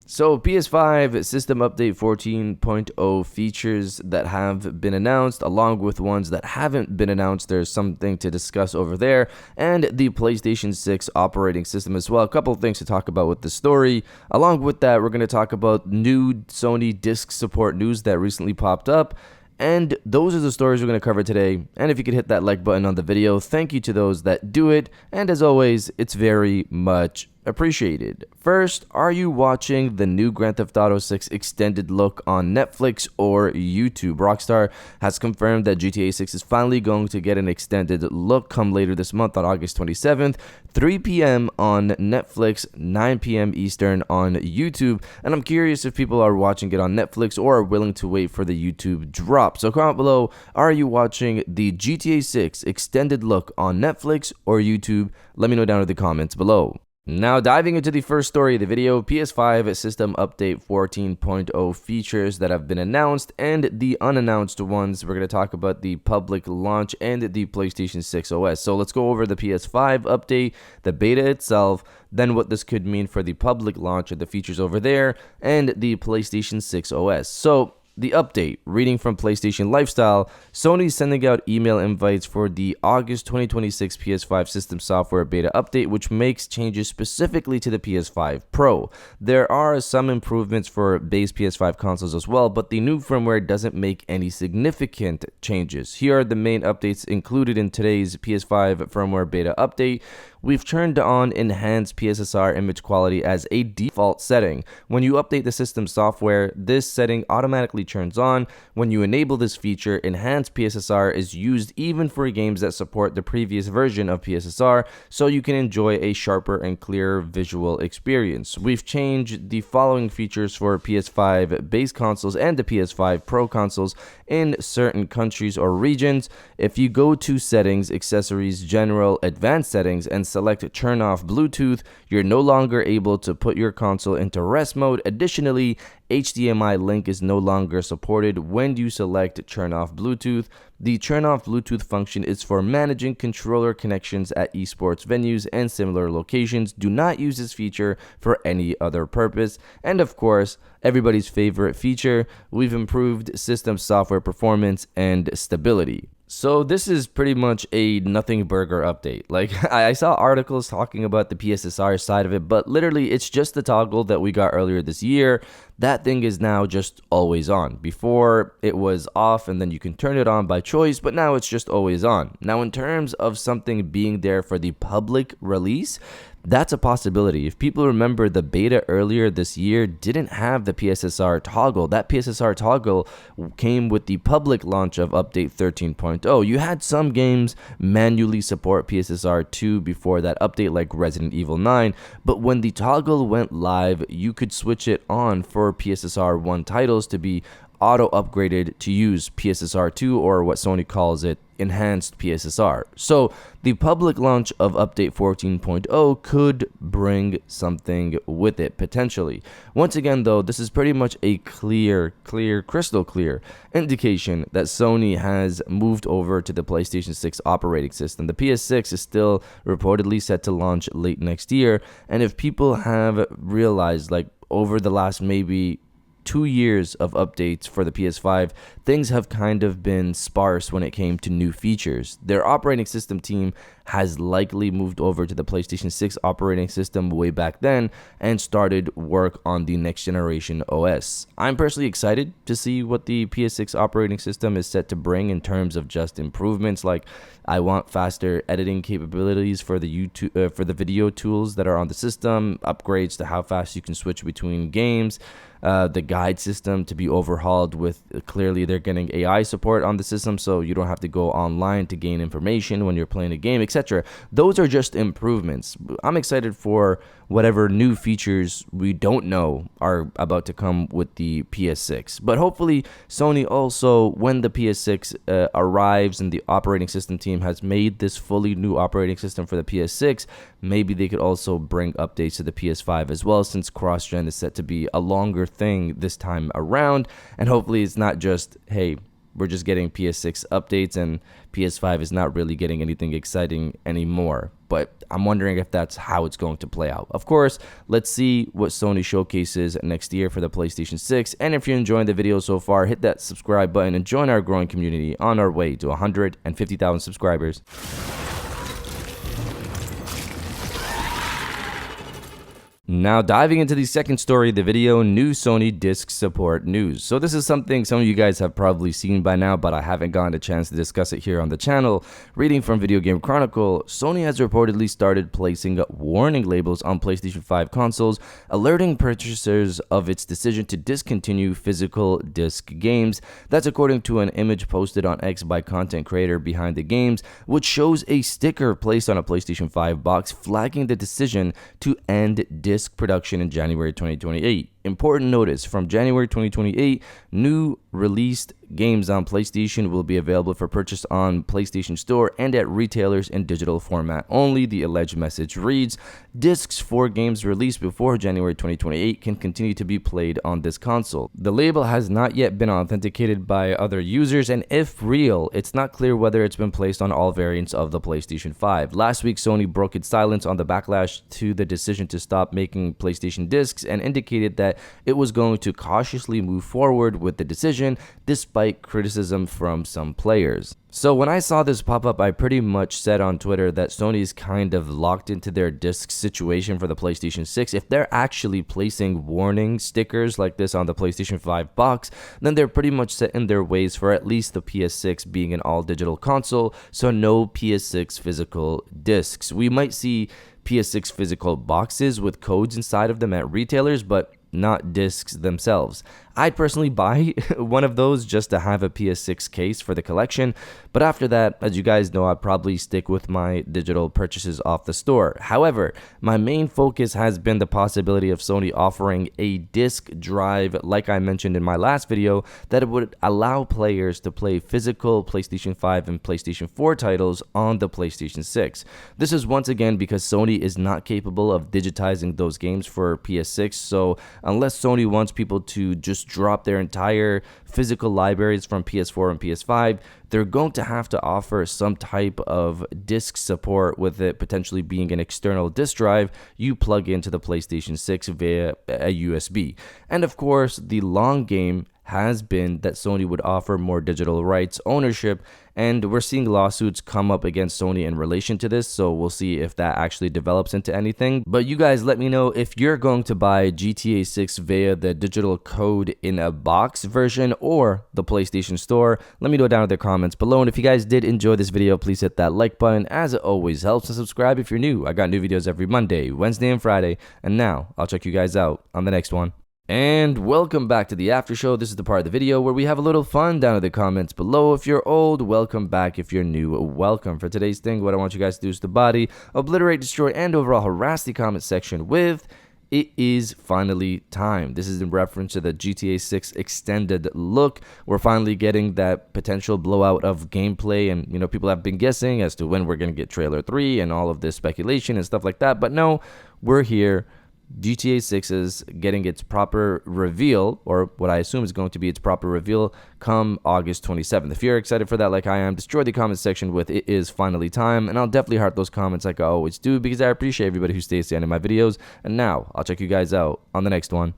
So PS5 System Update 14.0 features that have been announced, along with ones that haven't been announced. There's something to discuss over there, and the PlayStation 6 operating system as well. A couple of things to talk about with the story. Along with that, we're going to talk about new Sony disc support news that recently popped up. And those are the stories we're going to cover today. And if you could hit that like button on the video, thank you to those that do it. And as always, it's very much appreciated. First, are you watching the new Grand Theft Auto 6 extended look on Netflix or YouTube? Rockstar has confirmed that GTA 6 is finally going to get an extended look come later this month on August 27th, 3 p.m. on Netflix, 9 p.m. Eastern on YouTube. And I'm curious if people are watching it on Netflix or are willing to wait for the YouTube drop. So comment below, are you watching the GTA 6 extended look on Netflix or YouTube? Let me know down in the comments below. Now diving into the first story of the video, PS5 System Update 14.0 features that have been announced and the unannounced ones. We're going to talk about the public launch and the PlayStation 6 OS. So let's go over the PS5 update, the beta itself, then what this could mean for the public launch and the features over there, and the PlayStation 6 OS. So the update, reading from PlayStation Lifestyle, Sony is sending out email invites for the August 2026 PS5 System Software Beta Update, which makes changes specifically to the PS5 Pro. There are some improvements for base PS5 consoles as well, but the new firmware doesn't make any significant changes. Here are the main updates included in today's PS5 firmware beta update. We've turned on enhanced PSSR image quality as a default setting. When you update the system software, this setting automatically turns on. When you enable this feature, enhanced PSSR is used even for games that support the previous version of PSSR, so you can enjoy a sharper and clearer visual experience. We've changed the following features for PS5 base consoles and the PS5 Pro consoles in certain countries or regions. If you go to Settings, Accessories, General, Advanced Settings, and select Turn Off Bluetooth, you're no longer able to put your console into rest mode. Additionally, HDMI link is no longer supported when you select Turn Off Bluetooth. The Turn Off Bluetooth function is for managing controller connections at esports venues and similar locations. Do not use this feature for any other purpose. And of course, everybody's favorite feature, we've improved system software performance and stability. So this is pretty much a nothing burger update. Like, I saw articles talking about the PSSR side of it, but literally it's just the toggle that we got earlier this year. That thing is now just always on. Before it was off and then you can turn it on by choice, but now it's just always on. Now in terms of something being there for the public release, that's a possibility. If people remember, the beta earlier this year didn't have the PSSR toggle. That PSSR toggle came with the public launch of Update 13.0. You had some games manually support PSSR 2 before that update, like Resident Evil 9, but when the toggle went live, you could switch it on for PSSR 1 titles to be auto upgraded to use PSSR 2, or what Sony calls it, enhanced PSSR. So the public launch of Update 14.0 could bring something with it, potentially. Once again though, this is pretty much a crystal clear indication that Sony has moved over to the PlayStation 6 operating system. The PS6 is still reportedly set to launch late next year, and if people have realized, like, over the last maybe 2 years of updates for the PS5, things have kind of been sparse when it came to new features. Their operating system team has likely moved over to the PlayStation 6 operating system way back then and started work on the next generation OS. I'm personally excited to see what the PS6 operating system is set to bring in terms of just improvements. Like, I want faster editing capabilities for the for the video tools that are on the system, upgrades to how fast you can switch between games, the guide system to be overhauled with, clearly they're getting AI support on the system, so you don't have to go online to gain information when you're playing a game, etc. Those are just improvements. I'm excited for whatever new features we don't know are about to come with the PS6. But hopefully Sony also, when the PS6 arrives and the operating system team has made this fully new operating system for the PS6, maybe they could also bring updates to the PS5 as well, since cross-gen is set to be a longer thing this time around. And hopefully it's not just, hey, we're just getting PS6 updates and PS5 is not really getting anything exciting anymore. But I'm wondering if that's how it's going to play out. Of course, let's see what Sony showcases next year for the PlayStation 6. And if you're enjoying the video so far, hit that subscribe button and join our growing community on our way to 150,000 subscribers. Now diving into the second story of the video, new Sony disc support news. So this is something some of you guys have probably seen by now, but I haven't gotten a chance to discuss it here on the channel. Reading from Video Game Chronicle, Sony has reportedly started placing warning labels on PlayStation 5 consoles, alerting purchasers of its decision to discontinue physical disc games. That's according to an image posted on X by content creator Behind the Games, which shows a sticker placed on a PlayStation 5 box flagging the decision to end disc production in January 2028. Important notice, from January 2028, new released games on PlayStation will be available for purchase on PlayStation Store and at retailers in digital format only. The alleged message reads, discs for games released before January 2028 can continue to be played on this console. The label has not yet been authenticated by other users, and if real, it's not clear whether it's been placed on all variants of the PlayStation 5. Last week, Sony broke its silence on the backlash to the decision to stop making PlayStation discs and indicated that it was going to cautiously move forward with the decision despite criticism from some players. So when I saw this pop up, I pretty much said on Twitter that Sony's kind of locked into their disc situation for the PlayStation 6. If they're actually placing warning stickers like this on the PlayStation 5 box, then they're pretty much set in their ways for at least the PS6 being an all-digital console, so no PS6 physical discs. We might see PS6 physical boxes with codes inside of them at retailers, but not discs themselves. I'd personally buy one of those just to have a PS6 case for the collection, but after that, as you guys know, I'd probably stick with my digital purchases off the store. However, my main focus has been the possibility of Sony offering a disc drive, like I mentioned in my last video, that would allow players to play physical PlayStation 5 and PlayStation 4 titles on the PlayStation 6. This is once again because Sony is not capable of digitizing those games for PS6, so unless Sony wants people to just drop their entire physical libraries from PS4 and PS5, they're going to have to offer some type of disc support, with it potentially being an external disc drive you plug into the PlayStation 6 via a USB. And of course, the long game has been that Sony would offer more digital rights ownership, and we're seeing lawsuits come up against Sony in relation to this, so we'll see if that actually develops into anything. But you guys let me know if you're going to buy GTA 6 via the digital code in a box version or the PlayStation Store. Let me know down in the comments below, and if you guys did enjoy this video, please hit that like button as it always helps, and subscribe if you're new. I got new videos every Monday, Wednesday, and Friday, and now I'll check you guys out on the next one. And welcome back to the after show. This is the part of the video where we have a little fun down in the comments below. If you're old, welcome back. If you're new, welcome. For today's thing, what I want you guys to do is to body, obliterate, destroy, and overall harass the comment section with "It is finally time." This is in reference to the GTA 6 extended look. We're finally getting that potential blowout of gameplay, and people have been guessing as to when we're going to get trailer 3 and all of this speculation and stuff like that, but no, we're here. GTA 6 is getting its proper reveal, or what I assume is going to be its proper reveal, come August 27th. If you're excited for that like I am, destroy the comment section with "It is finally time," and I'll definitely heart those comments like I always do, because I appreciate everybody who stays to the end of my videos. And now, I'll check you guys out on the next one.